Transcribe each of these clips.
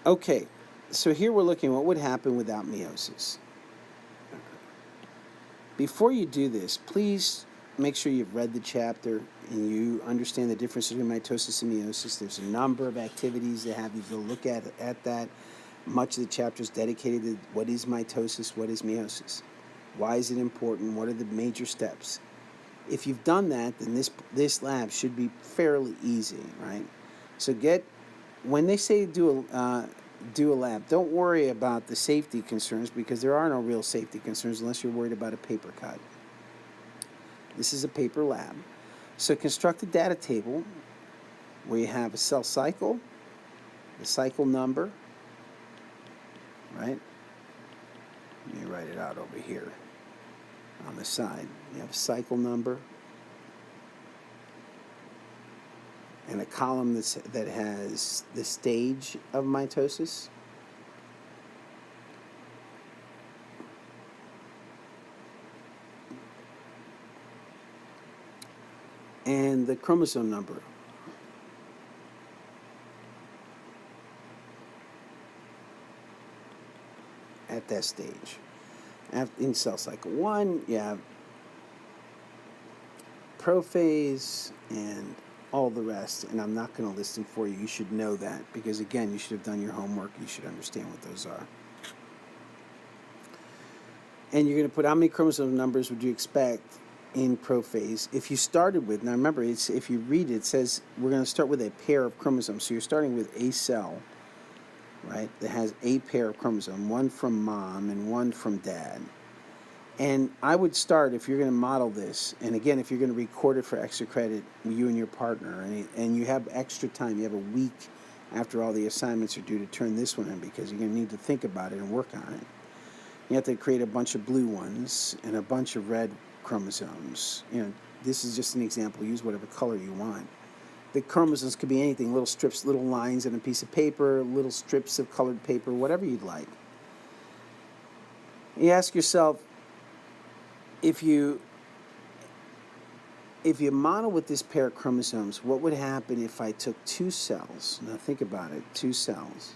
Okay, so here we're looking at what would happen without meiosis. Before you do this, please make sure you've read the chapter and you understand the difference between mitosis and meiosis. There's a number of activities that have you go look at that. Much of the chapter is dedicated to what is mitosis, what is meiosis, why is it important, what are the major steps. If you've done that, then this lab should be fairly easy, right? So when they say do a lab, don't worry about the safety concerns because there are no real safety concerns unless you're worried about a paper cut. This is a paper lab. So construct a data table where you have a cell cycle, the cycle number, right? Let me write it out over here on the side. You have a cycle number and a column that has the stage of mitosis. And the chromosome number. At that stage. In cell cycle 1, you have prophase and all the rest, and I'm not going to list them for you. You should know that because, again, you should have done your homework. You should understand what those are. And you're going to put how many chromosome numbers would you expect in prophase if you started with, now remember, if you read it, it says we're going to start with a pair of chromosomes. So you're starting with a cell, right, that has a pair of chromosomes, one from mom and one from dad. And I would start, if you're going to model this, and again, if you're going to record it for extra credit, you and your partner, and you have extra time, you have a week after all the assignments are due to turn this one in because you're going to need to think about it and work on it. You have to create a bunch of blue ones and a bunch of red chromosomes. This is just an example. Use whatever color you want. The chromosomes could be anything, little strips, little lines on a piece of paper, little strips of colored paper, whatever you'd like. You ask yourself, if you model with this pair of chromosomes, what would happen if I took two cells? Now think about it, two cells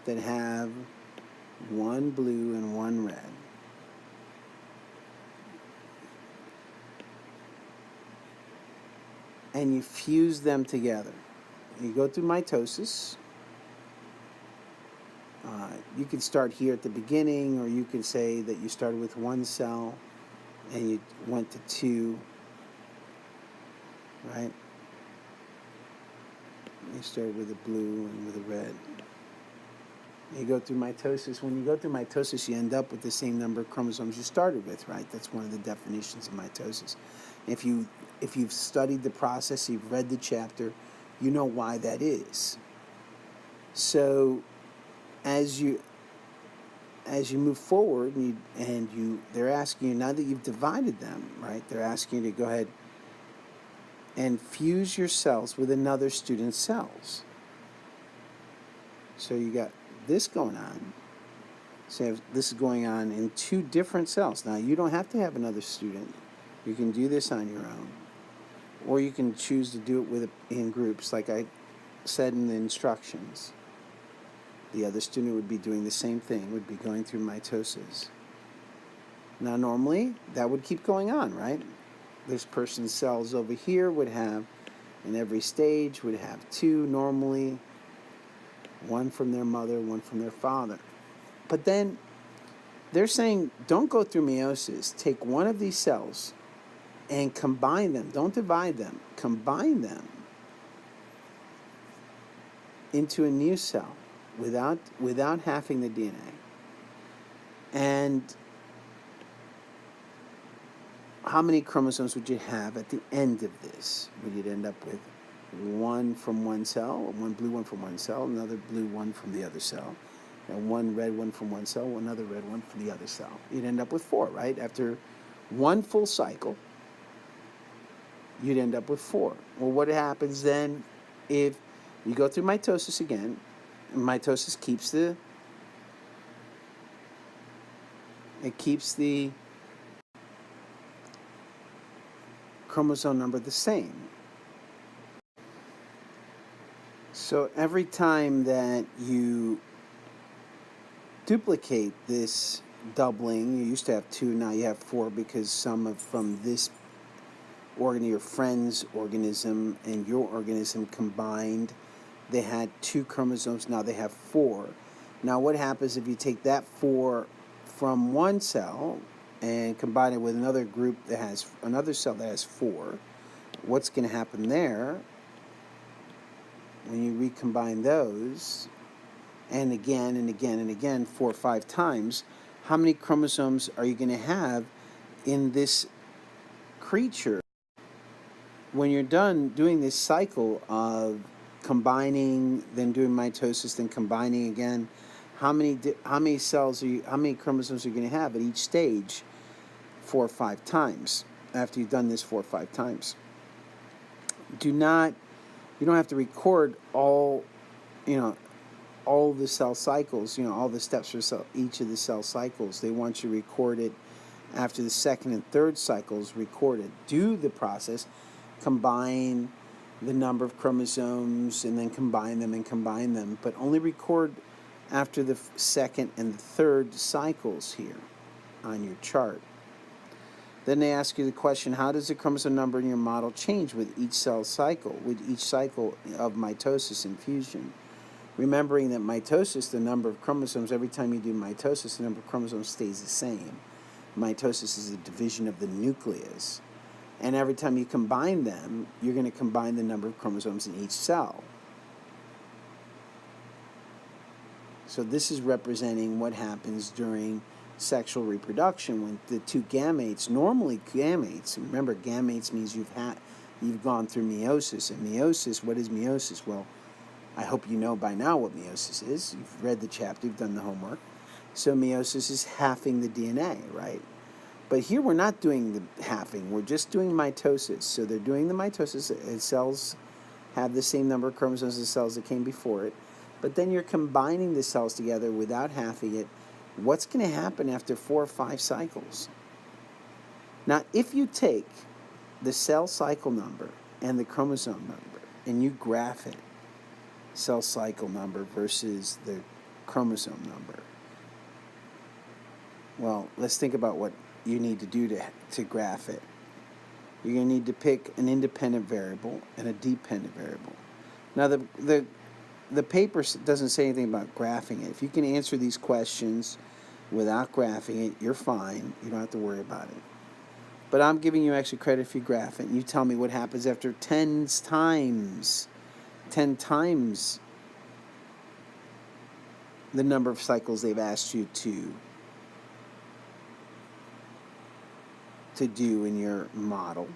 that have one blue and one red. And you fuse them together. You go through mitosis. You can start here at the beginning, or you can say that you started with one cell and you went to two, right? You started with a blue and with a red. You go through mitosis. When you go through mitosis, you end up with the same number of chromosomes you started with, right? That's one of the definitions of mitosis. If you've studied the process, you've read the chapter, you know why that is. So as you move forward they're asking you, now that you've divided them, right? They're asking you to go ahead and fuse your cells with another student's cells. So you got this going on. So this is going on in two different cells. Now you don't have to have another student. You can do this on your own, or you can choose to do it in groups, like I said in the instructions. The other student would be doing the same thing, would be going through mitosis. Now normally that would keep going on, right? This person's cells over here would have, in every stage, would have two normally, one from their mother, one from their father. But then they're saying, don't go through meiosis. Take one of these cells and combine them. Don't divide them. Combine them into a new cell without halving the DNA. And how many chromosomes would you have at the end of this? Would you end up with one from one cell, one blue one from one cell, another blue one from the other cell, and one red one from one cell, another red one from the other cell? You'd end up with 4, right? After one full cycle, you'd end up with 4. Well, what happens then if you go through mitosis again? Mitosis keeps the chromosome number the same. So every time that you duplicate this doubling, you used to have 2, now you have 4 because some of from this your friend's organism and your organism combined, they had 2 chromosomes, now they have 4. Now what happens if you take that 4 from one cell and combine it with another group that has another cell that has 4? What's going to happen there when you recombine those, and again and again and again 4 or 5 times? How many chromosomes are you going to have in this creature when you're done doing this cycle of combining, then doing mitosis, then combining again? How many cells how many chromosomes are you going to have at each stage 4 or 5 times after you've done this 4 or 5 times? You don't have to record all the cell cycles, all the steps for each of the cell cycles. They want you to record it after the second and third cycles recorded. Do the process, combine the number of chromosomes and then combine them, but only record after the second and the third cycles here on your chart. Then they ask you the question, how does the chromosome number in your model change with each cell cycle, with each cycle of mitosis and fusion? Remembering that mitosis, the number of chromosomes, every time you do mitosis, the number of chromosomes stays the same. Mitosis is a division of the nucleus. And every time you combine them, you're going to combine the number of chromosomes in each cell. So this is representing what happens during sexual reproduction when the 2 gametes, normally gametes, remember gametes means you've gone through meiosis. And meiosis, what is meiosis? Well, I hope you know by now what meiosis is. You've read the chapter, you've done the homework. So meiosis is halving the DNA, right? But here we're not doing the halving, we're just doing mitosis. So they're doing the mitosis, cells have the same number of chromosomes as the cells that came before it, but then you're combining the cells together without halving it. What's going to happen after 4 or 5 cycles? Now, if you take the cell cycle number and the chromosome number and you graph it, cell cycle number versus the chromosome number, well, let's think about what you need to do to graph it. You're going to need to pick an independent variable and a dependent variable. Now, the paper doesn't say anything about graphing it. If you can answer these questions without graphing it, you're fine. You don't have to worry about it. But I'm giving you extra credit if you graph it. And you tell me what happens after 10 times the number of cycles they've asked you to do in your model.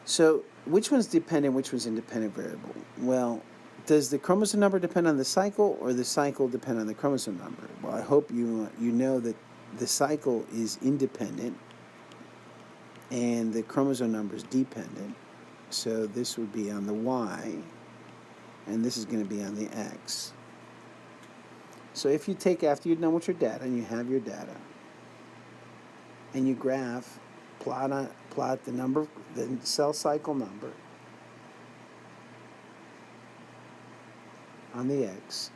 So which one's dependent, which one's independent variable? Well, does the chromosome number depend on the cycle or the cycle depend on the chromosome number? Well, I hope you know that the cycle is independent and the chromosome number is dependent. So this would be on the Y and this is going to be on the X. So if you take, after you've done with your data and you have your data, and you graph, plot the number, the cell cycle number on the X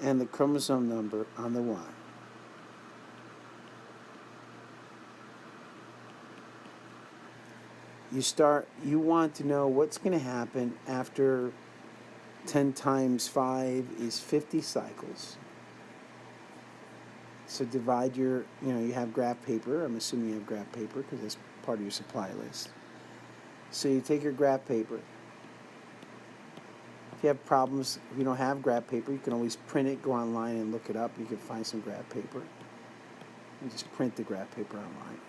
and the chromosome number on the Y. You want to know what's going to happen after 10 times 5 is 50 cycles. So divide you have graph paper. I'm assuming you have graph paper because that's part of your supply list. So you take your graph paper. If you have problems, if you don't have graph paper, you can always print it, go online and look it up. You can find some graph paper and just print the graph paper online.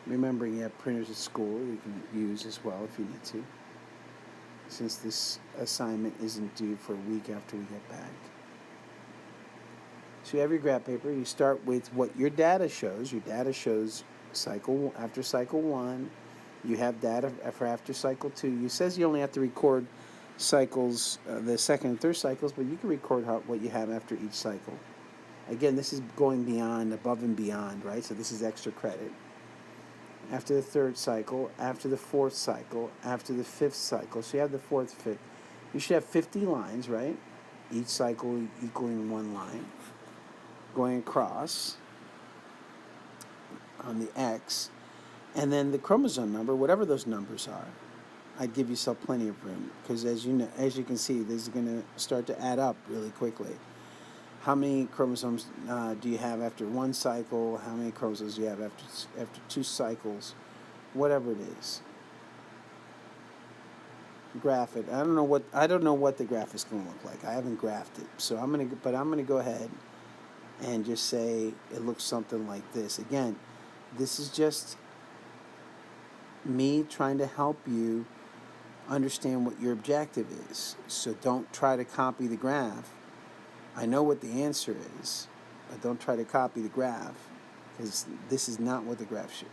Remembering you have printers at school you can use as well if you need to, since this assignment isn't due for a week after we get back. So you have your graph paper. You start with what your data shows. Your data shows after cycle 1. You have data for after cycle 2. It says you only have to record cycles, the second and third cycles, but you can record what you have after each cycle. Again, this is going above and beyond, right? So this is extra credit. after the third cycle, after the fourth cycle, after the fifth cycle. So you have the fourth, fifth. You should have 50 lines, right? Each cycle equaling one line going across on the X. And then the chromosome number, whatever those numbers are, I'd give yourself plenty of room, because as you can see, this is going to start to add up really quickly. How many chromosomes do you have after one cycle? How many chromosomes do you have after two cycles? Whatever it is, graph it. I don't know what the graph is going to look like. I haven't graphed it, so I'm gonna go ahead and just say it looks something like this. Again, this is just me trying to help you understand what your objective is. So don't try to copy the graph. I know what the answer is, but don't try to copy the graph, because this is not what the graph should.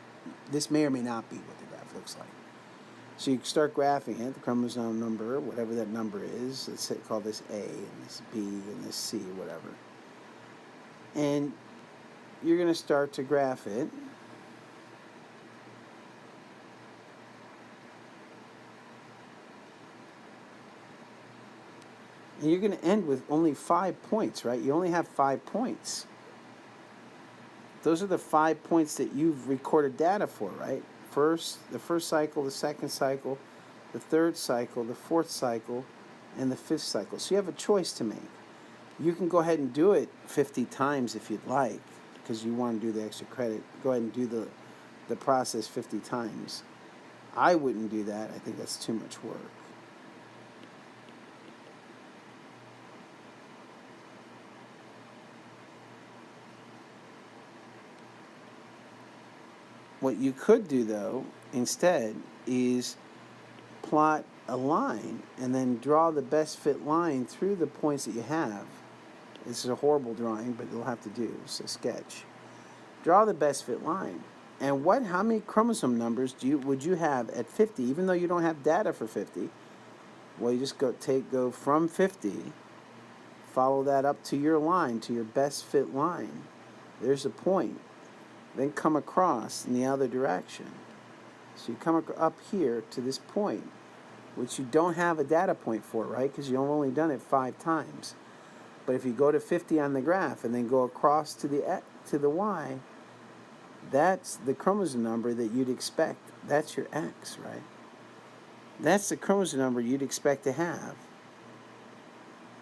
This may or may not be what the graph looks like. So you start graphing it, the chromosome number, whatever that number is. Let's say, call this A, and this B, and this C, whatever. And you're going to start to graph it. And you're going to end with only 5 points, right? You only have 5 points. Those are the 5 points that you've recorded data for, right? The first cycle, the second cycle, the third cycle, the fourth cycle, and the fifth cycle. So you have a choice to make. You can go ahead and do it 50 times if you'd like, because you want to do the extra credit. Go ahead and do the process 50 times. I wouldn't do that. I think that's too much work. What you could do, though, instead, is plot a line and then draw the best fit line through the points that you have. This is a horrible drawing, but you'll have to do. It's a sketch. Draw the best fit line. And how many chromosome numbers would you have at 50, even though you don't have data for 50? Well, you just go from 50, follow that up to your line, to your best fit line. There's a point. Then come across in the other direction. So you come up here to this point, which you don't have a data point for, right? Because you've only done it 5 times. But if you go to 50 on the graph and then go across to the Y, that's the chromosome number that you'd expect. That's your X, right? That's the chromosome number you'd expect to have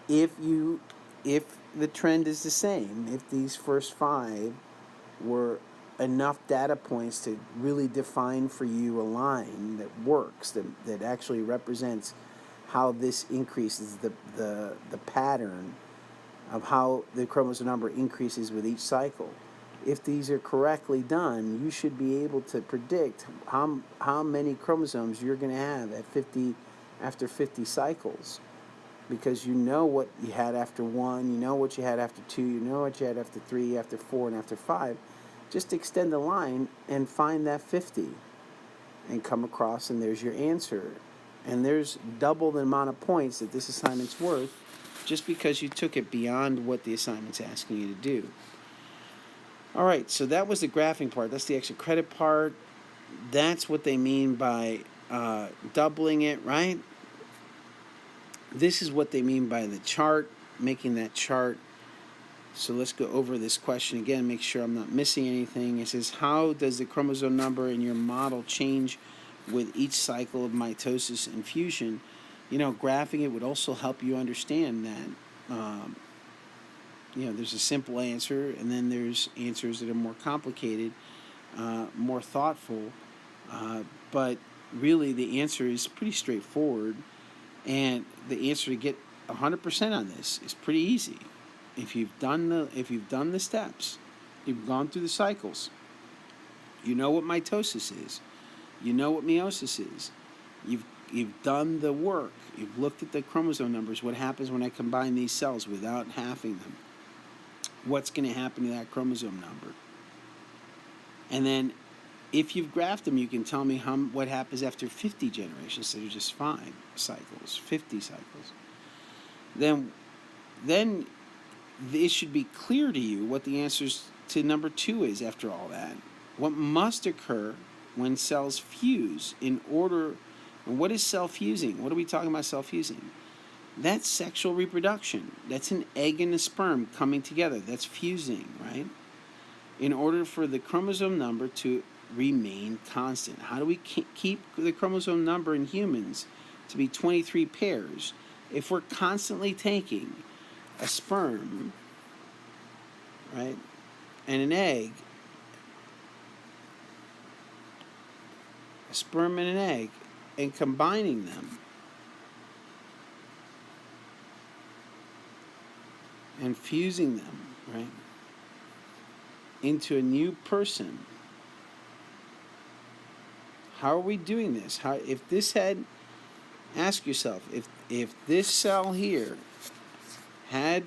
if the trend is the same, if these first 5 were enough data points to really define for you a line that works, that actually represents how this increases the pattern of how the chromosome number increases with each cycle. If these are correctly done, you should be able to predict how many chromosomes you're going to have after 50 cycles, because you know what you had after 1, you know what you had after 2, you know what you had after 3, after 4, and after 5. Just extend the line and find that 50 and come across, and there's your answer. And there's double the amount of points that this assignment's worth, just because you took it beyond what the assignment's asking you to do. All right, so that was the graphing part. That's the extra credit part. That's what they mean by doubling it, right? This is what they mean by the chart, making that chart. So let's go over this question again, make sure I'm not missing anything. It says, how does the chromosome number in your model change with each cycle of mitosis and fusion? Graphing it would also help you understand that. There's a simple answer, and then there's answers that are more complicated, more thoughtful. But really, the answer is pretty straightforward, and the answer to get 100% on this is pretty easy. If you've done the steps, you've gone through the cycles, you know what mitosis is, you know what meiosis is, you've done the work, you've looked at the chromosome numbers, what happens when I combine these cells without halving them, what's going to happen to that chromosome number, and then if you've graphed them, you can tell me what happens after 50 generations instead of just 5 cycles, 50 cycles. Then it should be clear to you what the answers to number 2 is after all that. What must occur when cells fuse in order. And what is cell fusing? What are we talking about cell fusing? That's sexual reproduction. That's an egg and a sperm coming together. That's fusing, right? In order for the chromosome number to remain constant. How do we keep the chromosome number in humans to be 23 pairs if we're constantly taking a sperm, right, and an egg, a sperm and an egg, and combining them and fusing them, right, into a new person? How are we doing this? How, if this had, ask yourself, if this cell here had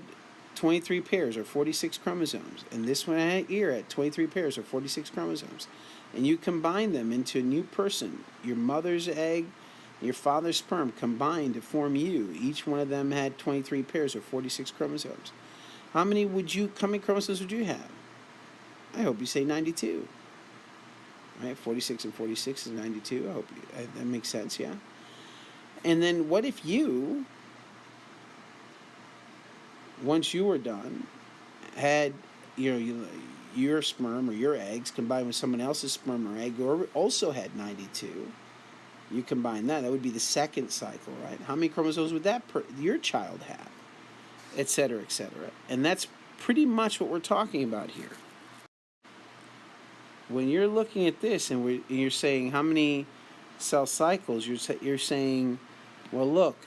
23 pairs or 46 chromosomes, and this one here had 23 pairs or 46 chromosomes, and you combine them into a new person, your mother's egg, your father's sperm combined to form you. Each one of them had 23 pairs or 46 chromosomes. How many chromosomes would you have? I hope you say 92. Right, 46 and 46 is 92. I hope that makes sense, yeah? And then what if you, once you were done, had your sperm or your eggs combined with someone else's sperm or egg, or also had 92? You combine that would be the second cycle, right? How many chromosomes would your child have, et cetera, et cetera? And that's pretty much what we're talking about here. When you're looking at this and you're saying how many cell cycles, you're saying, well, look,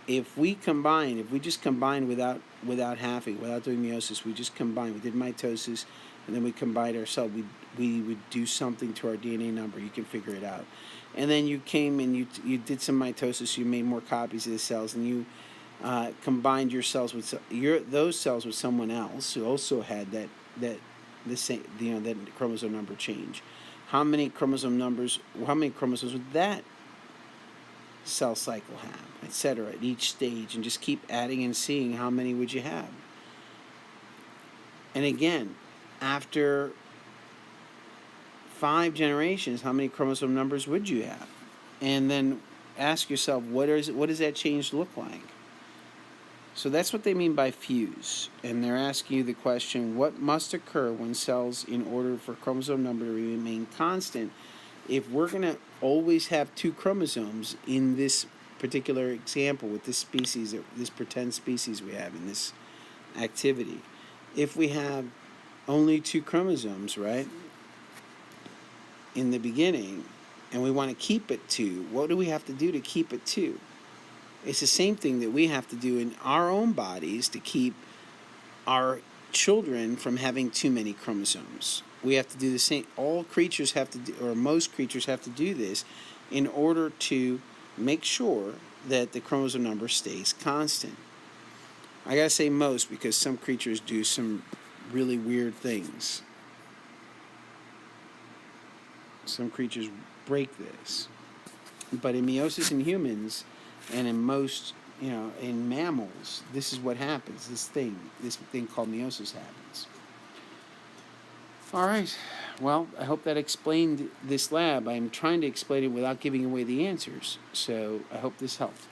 if we just combine without halving, without doing meiosis, we just combine. We did mitosis, and then we combined our cell. We would do something to our DNA number. You can figure it out. And then you came and you did some mitosis. You made more copies of the cells, and you combined your cells with those cells with someone else who also had that that chromosome number change. How many chromosomes would that cell cycle have, etc., at each stage, and just keep adding and seeing how many would you have. And again, after 5 generations, how many chromosome numbers would you have? And then ask yourself, what does that change look like? So that's what they mean by fuse. And they're asking you the question, what must occur when cells, in order for chromosome number to remain constant, if we're going to always have 2 chromosomes in this particular example with this species, this pretend species we have in this activity? If we have only 2 chromosomes, right, in the beginning, and we want to keep it 2, what do we have to do to keep it 2? It's the same thing that we have to do in our own bodies to keep our children from having too many chromosomes. We have to do the same. All creatures have to do, or most creatures have to do this in order to make sure that the chromosome number stays constant. I gotta say most, because some creatures do some really weird things. Some creatures break this. But in meiosis in humans, and in most, in mammals, this is what happens. This thing called meiosis happens. All right. Well, I hope that explained this lab. I'm trying to explain it without giving away the answers. So I hope this helped.